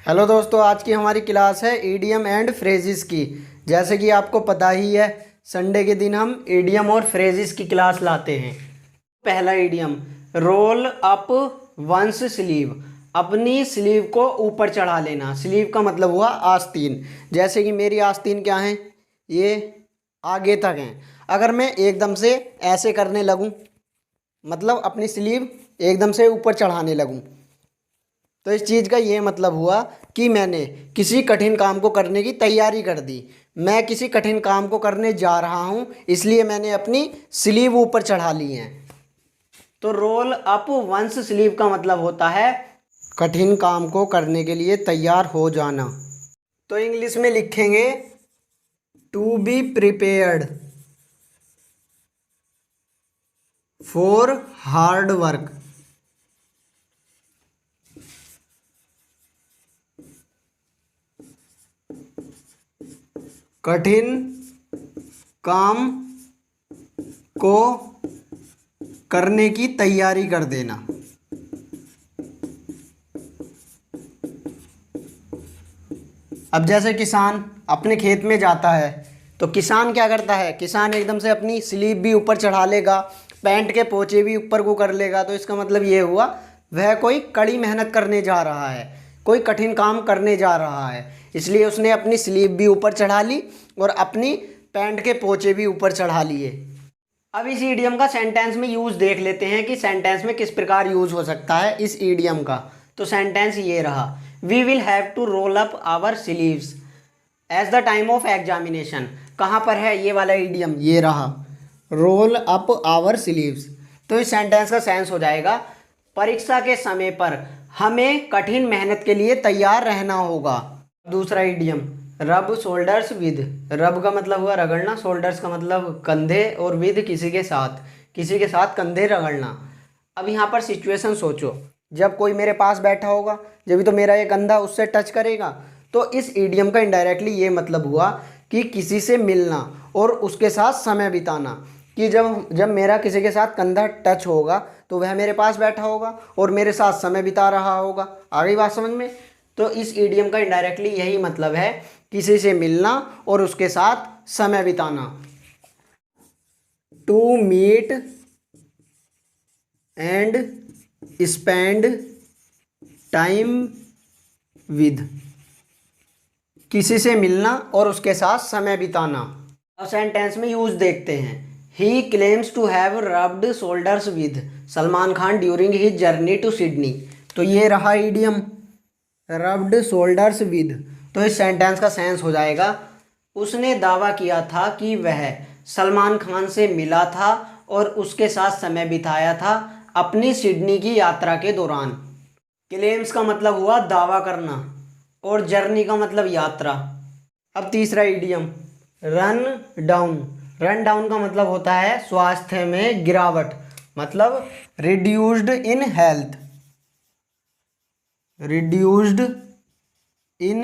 Hello दोस्तों, आज की हमारी क्लास है ईडियम एंड फ्रेजेस की। जैसे कि आपको पता ही है, संडे के दिन हम ईडियम और फ्रेजेस की क्लास लाते हैं। पहला idiom, roll up one's sleeve. अपनी स्लीव को ऊपर चढ़ा लेना। स्लीव का मतलब हुआ आस्तीन। जैसे कि मेरी आस्तीन क्या है, ये आगे तक हैं। अगर मैं एकदम से ऐसे करने लगूं, मतलब अपनी स्लीव एकदम से ऊपर चढ़ाने लगूं, तो इस चीज़ का ये मतलब हुआ कि मैंने किसी कठिन काम को करने की तैयारी कर दी। मैं किसी कठिन काम को करने जा रहा हूँ, इसलिए मैंने अपनी स्लीव ऊपर चढ़ा ली है। तो रोल अप वंस स्लीव का मतलब होता है कठिन काम को करने के लिए तैयार हो जाना। तो इंग्लिश में लिखेंगे to be prepared for hard work. कठिन काम को करने की तैयारी कर देना। अब जैसे किसान अपने खेत में जाता है, तो किसान क्या करता है, किसान एकदम से अपनी स्लीव भी ऊपर चढ़ा लेगा, पैंट के पोंचे भी ऊपर को कर लेगा। तो इसका मतलब ये हुआ वह कोई कड़ी मेहनत करने जा रहा है, कोई कठिन काम करने जा रहा है, इसलिए उसने अपनी स्लीव भी ऊपर चढ़ा ली और अपनी पैंट के पोंचे भी ऊपर चढ़ा लिए। अब इस ईडियम का सेंटेंस में यूज़ देख लेते हैं कि सेंटेंस में किस प्रकार यूज़ हो सकता है इस ईडियम का। तो सेंटेंस ये रहा, we will have to roll up our sleeves as the time of examination. कहाँ पर है ये वाला ईडियम, ये रहा, रोल अप आवर स्लीव्स। तो इस सेंटेंस का सेंस हो जाएगा, परीक्षा के समय पर हमें कठिन मेहनत के लिए तैयार रहना होगा। दूसरा ईडियम, रब शोल्डर्स विद। रब का मतलब हुआ रगड़ना, शोल्डर्स का मतलब कंधे, और विद किसी के साथ कंधे रगड़ना। अब यहाँ पर सिचुएशन सोचो, जब कोई मेरे पास बैठा होगा, जब भी तो मेरा ये कंधा उससे टच करेगा। तो इस ईडियम का इनडायरेक्टली ये मतलब हुआ कि किसी से मिलना और उसके साथ समय बिताना। कि जब मेरा किसी के साथ कंधा टच होगा तो वह मेरे पास बैठा होगा और मेरे साथ समय बिता रहा होगा। आ गई बात समझ में? तो इस ईडियम का इनडायरेक्टली यही मतलब है, किसी से मिलना और उसके साथ समय बिताना। To meet and spend time with. किसी से मिलना और उसके साथ समय बिताना। अब सेंटेंस में यूज देखते हैं, he claims to have rubbed shoulders with Salman Khan during his journey to Sydney. तो ये रहा ईडियम, रब्ड शोल्डर्स विद। तो इस सेंटेंस का सेंस हो जाएगा, उसने दावा किया था कि वह सलमान खान से मिला था और उसके साथ समय बिताया था अपनी सिडनी की यात्रा के दौरान। क्लेम्स का मतलब हुआ दावा करना और जर्नी का मतलब यात्रा। अब तीसरा idiom, run down. Run down का मतलब होता है स्वास्थ्य में गिरावट, मतलब reduced in health. Reduced in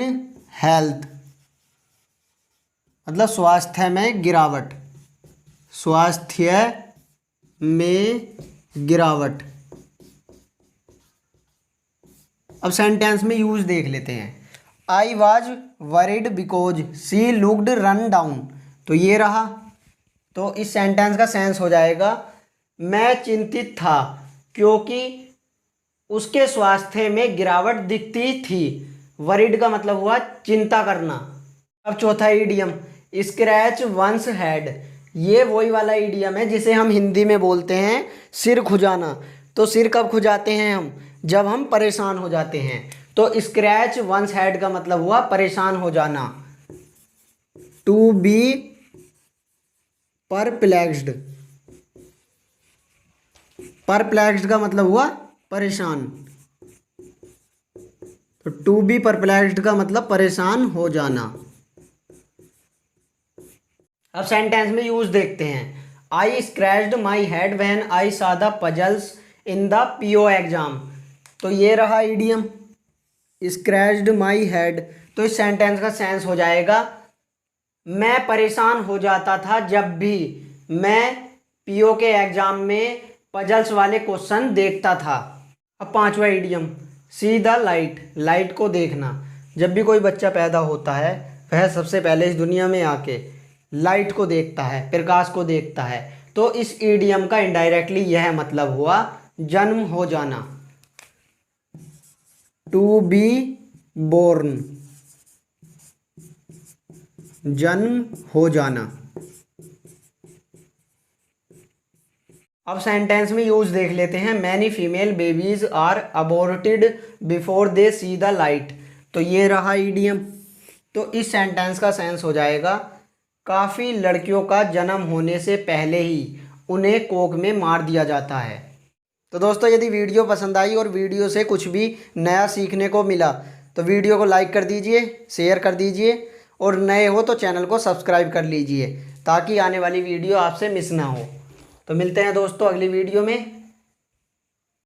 health मतलब स्वास्थ्य में गिरावट। स्वास्थ्य में गिरावट। अब सेंटेंस में यूज देख लेते हैं, I was worried because she looked run down. तो ये रहा। तो इस सेंटेंस का सेंस हो जाएगा, मैं चिंतित था क्योंकि उसके स्वास्थ्य में गिरावट दिखती थी। वरिड का मतलब हुआ चिंता करना। अब चौथा ईडियम, स्क्रैच वंस हेड। ये वही वाला ईडियम है जिसे हम हिंदी में बोलते हैं सिर खुजाना। तो सिर कब खुजाते हैं हम, जब हम परेशान हो जाते हैं। तो स्क्रैच वंस हेड का मतलब हुआ परेशान हो जाना। To be perplexed. परप्लेक्स्ड का मतलब हुआ परेशान। तो टू बी परप्लेक्स्ड का मतलब परेशान हो जाना। अब सेंटेंस में यूज देखते हैं, I scratched my head when I saw the puzzles in the PO exam. तो ये रहा ईडियम, स्क्रैच्ड माई हेड। तो इस सेंटेंस का सेंस हो जाएगा, मैं परेशान हो जाता था जब भी मैं पीओ के एग्जाम में पजल्स वाले क्वेश्चन देखता था। अब पांचवा idiom, C the light. Light को देखना। जब भी कोई बच्चा पैदा होता है वह सबसे पहले इस दुनिया में आके लाइट को देखता है, प्रकाश को देखता है। तो इस ईडियम का इनडायरेक्टली यह मतलब हुआ जन्म हो जाना, टू बी बोर्न, जन्म हो जाना। अब सेंटेंस में यूज देख लेते हैं। Many female babies are aborted before they see the light. तो ये रहा ईडियम। तो इस सेंटेंस का सेंस हो जाएगा काफ़ी लड़कियों का जन्म होने से पहले ही उन्हें कोख में मार दिया जाता है। तो दोस्तों यदि वीडियो पसंद आई और वीडियो से कुछ भी नया सीखने को मिला तो वीडियो को लाइक कर दीजिए, शेयर कर दीजिए और नए हो तो चैनल को सब्सक्राइब कर लीजिए ताकि आने वाली वीडियो आपसे मिस ना हो। तो मिलते हैं दोस्तों अगली वीडियो में।